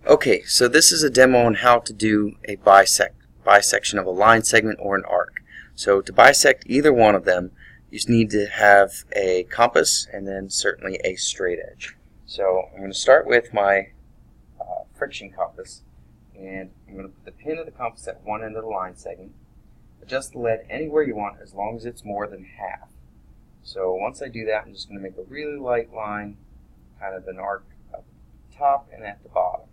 Okay, so this is a demo on how to do a bisection of a line segment or an arc. So to bisect either one of them, you just need to have a compass and then certainly a straight edge. So I'm going to start with my friction compass, and I'm going to put the pin of the compass at one end of the line segment. Adjust the lead anywhere you want as long as it's more than half. So once I do that, I'm just going to make a really light line, kind of an arc at the top and at the bottom.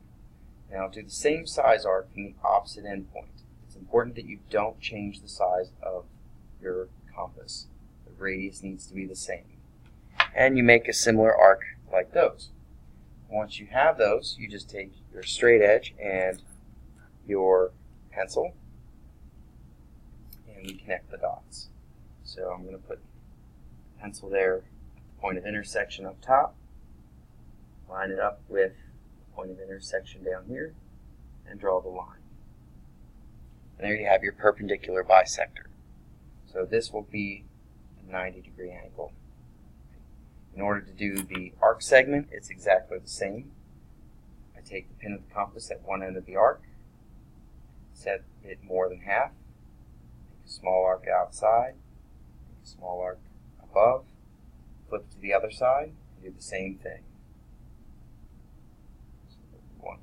Now do the same size arc from the opposite end point. It's important that you don't change the size of your compass. The radius needs to be the same. And you make a similar arc like those. Once you have those, you just take your straight edge and your pencil and you connect the dots. So I'm going to put the pencil there at the point of intersection up top, line it up with point of intersection down here, and draw the line. And there you have your perpendicular bisector. So this will be a 90-degree angle. In order to do the arc segment, it's exactly the same. I take the pin of the compass at one end of the arc, set it more than half, make a small arc outside, make a small arc above, flip to the other side, and do the same thing.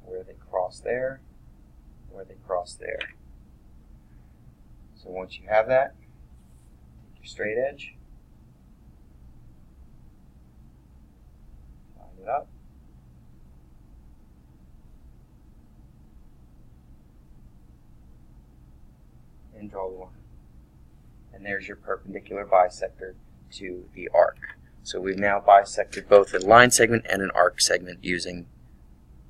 Where they cross there, where they cross there. So once you have that, take your straight edge, line it up, and draw the line. And there's your perpendicular bisector to the arc. So we've now bisected both a line segment and an arc segment using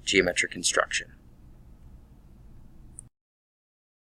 geometric construction.